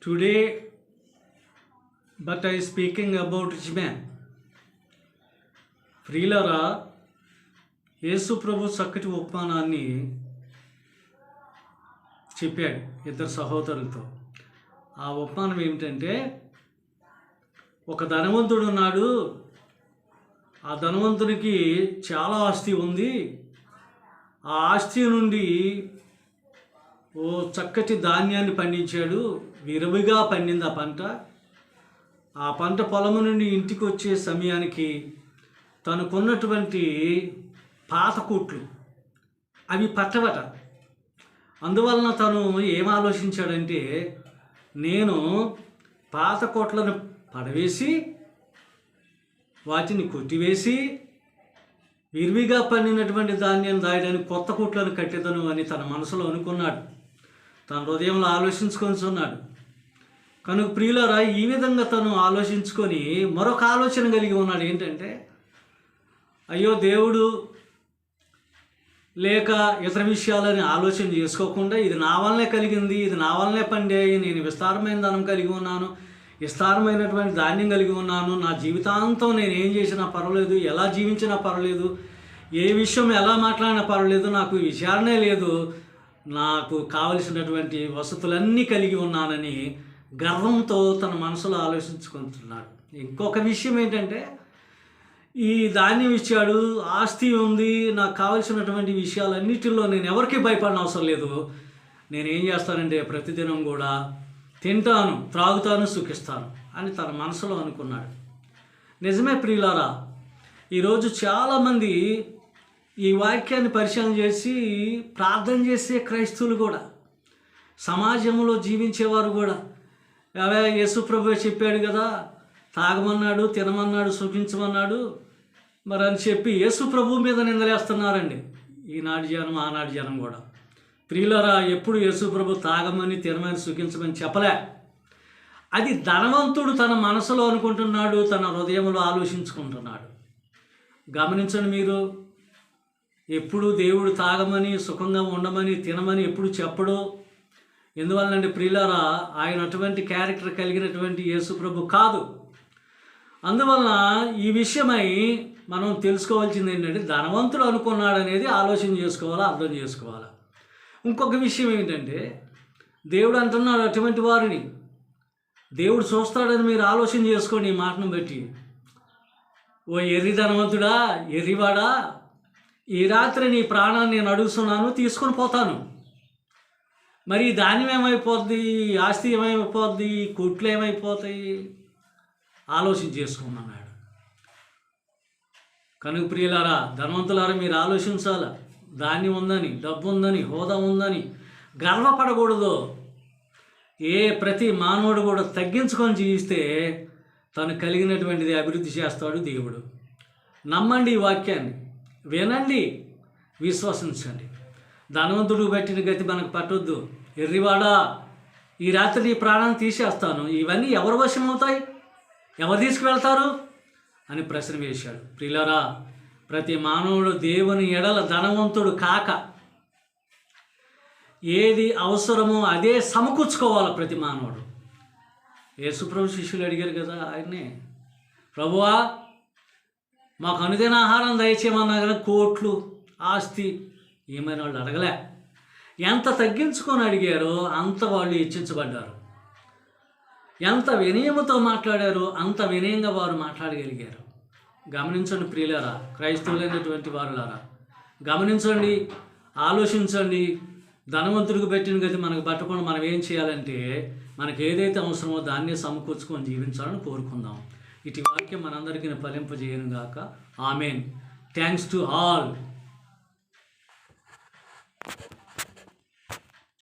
Today, but I speaking about rich man. ప్రియులారా, యేసు ప్రభు చక్కటి ఉపమానాన్ని చెప్పాడు ఇద్దరు సహోదరులతో. ఆ ఉపమానం ఏమిటంటే, ఒక ధనవంతుడు ఉన్నాడు. ఆ ధనవంతునికి చాలా ఆస్తి ఉంది. ఆ ఆస్తి నుండి ఓ చక్కటి ధాన్యాన్ని పండించాడు. విరివిగా పండింది ఆ పంట. ఆ పంట పొలము నుండి ఇంటికి వచ్చే సమయానికి తనకున్నటువంటి పాత కూట్లు అవి పట్టవట. అందువలన తను ఏం ఆలోచించాడంటే, నేను పాత కోట్లను పడవేసి వాటిని కొట్టివేసి విరివిగా పండినటువంటి ధాన్యాన్ని దాయడానికి కొత్త కూట్లను కట్టేదను అని తన మనసులో అనుకున్నాడు. తన హృదయంలో ఆలోచించుకొనిచున్నాడు. కనుక ప్రియులారా, ఈ విధంగా తను ఆలోచించుకొని మరొక ఆలోచన కలిగి ఉన్నాడు. ఏంటంటే, అయ్యో దేవుడు లేక ఇతర విషయాలని ఆలోచన చేసుకోకుండా, ఇది నా వల్లనే కలిగింది, ఇది నా వల్లనే పండాయి, నేను విస్తారమైన ధనం కలిగి ఉన్నాను, విస్తారమైనటువంటి ధాన్యం కలిగి ఉన్నాను, నా జీవితాంతం నేను ఏం చేసినా పర్వాలేదు, ఎలా జీవించినా పర్వాలేదు, ఏ విషయం ఎలా మాట్లాడినా పర్వాలేదు, నాకు విచారణే లేదు, నాకు కావలసినటువంటి వసతులన్నీ కలిగి ఉన్నానని గర్వంతో తన మనసులో ఆలోచించుకుంటున్నాడు. ఇంకొక విషయం ఏంటంటే, ఈ ధాన్యం ఇచ్చాడు, ఆస్తి ఉంది, నాకు కావలసినటువంటి విషయాలన్నిటిలో నేను ఎవరికి భయపడిన అవసరం లేదు. నేనేం చేస్తానంటే ప్రతిదినం కూడా తింటాను, త్రాగుతాను, సుఖిస్తాను అని తన మనసులో అనుకున్నాడు. నిజమే ప్రియులారా, ఈరోజు చాలామంది ఈ వాక్యాన్ని పరిశీలన చేసి ప్రార్థన చేసే క్రైస్తవులు కూడా, సమాజంలో జీవించేవారు కూడా, అవే యేసు ప్రభువే చెప్పాడు కదా, తాగమన్నాడు, తినమన్నాడు, సుఖించమన్నాడు మరి అని చెప్పి యేసు ప్రభు మీద నిందలేస్తున్నారండి ఈనాటి జనం, ఆనాటి జనం కూడా. ప్రియులారా, ఎప్పుడు యేసు ప్రభు తాగమని, తినమని, సుఖించమని చెప్పలే. అది ధనవంతుడు తన మనసులో అనుకుంటున్నాడు, తన హృదయంలో ఆలోచించుకుంటున్నాడు. గమనించండి మీరు, ఎప్పుడు దేవుడు తాగమని, సుఖంగా ఉండమని, తినమని ఎప్పుడు చెప్పడు. ఎందువల్లంటే ప్రియులారా, ఆయన అటువంటి క్యారెక్టర్ కలిగినటువంటి యేసు ప్రభు కాదు. అందువలన ఈ విషయమై మనం తెలుసుకోవాల్సింది ఏంటంటే, ధనవంతుడు అనుకున్నాడు అనేది ఆలోచన చేసుకోవాలా, అర్థం చేసుకోవాలా. ఇంకొక విషయం ఏంటంటే, దేవుడు అంటున్నాడు అటువంటి వారిని దేవుడు చూస్తాడని మీరు ఆలోచన చేసుకోండి. ఈ మాటను బట్టి, ఓ ఎర్రి ధనవంతుడా, ఎర్రివాడా, ఈ రాత్రి నీ ప్రాణాన్ని నేను అడుగుతున్నాను, తీసుకొని పోతాను. మరి ధాన్యం ఏమైపోద్ది, ఆస్తి ఏమైపోద్ది, కొట్లు ఏమైపోతాయి, ఆలోచన చేసుకోమన్నాడు. కనుక ప్రియులారా, ధనవంతులారా, మీరు ఆలోచించాలా. ధాన్యం ఉందని, డబ్బు ఉందని, హోదా ఉందని గర్వపడకూడదు. ప్రతి మానవుడు కూడా తగ్గించుకొని జీవిస్తే తను కలిగినటువంటిది అభివృద్ధి చేస్తాడు దేవుడు. నమ్మండి ఈ వాక్యాన్ని, వినండి, విశ్వసించండి. ధనవంతుడు పెట్టిన గతి మనకు పట్టొద్దు. ఎర్రివాడా, ఈ రాత్రి నీ ప్రాణాన్ని తీసేస్తాను, ఇవన్నీ ఎవరి వశం అవుతాయి, ఎవరు తీసుకువెళ్తారు అని ప్రశ్న వేశాడు. ప్రియులారా, ప్రతి మానవుడు దేవుని ఎడల ధనవంతుడు కాక ఏది అవసరమో అదే సమకూర్చుకోవాలి ప్రతి మానవుడు. యేసుప్రభు శిష్యులు అడిగారు కదా ఆయన్నే, ప్రభువా మాకు అనుదిన ఆహారం దయచేయమన్నా కదా, కోట్లు ఆస్తి ఏమైనా వాళ్ళు అడగలే. ఎంత తగ్గించుకొని అడిగారో అంత వాళ్ళు హెచ్చించబడ్డారు. ఎంత వినయముతో మాట్లాడారో అంత వినయంగా వారు మాట్లాడగలిగారు. గమనించండి ప్రియులారా, క్రైస్తవులైనటువంటి వారులారా, గమనించండి, ఆలోచించండి. ధనవంతుడికి పెట్టిన గతి మనకు పట్టకుండా మనం ఏం చేయాలంటే, మనకు ఏదైతే అవసరమో దాన్నే సమకూర్చుకొని జీవించాలని కోరుకుందాం. ఇటు వాక్యం మనందరికీ ఫలింపజేయను గాక. ఆమెన్. Thanks to all.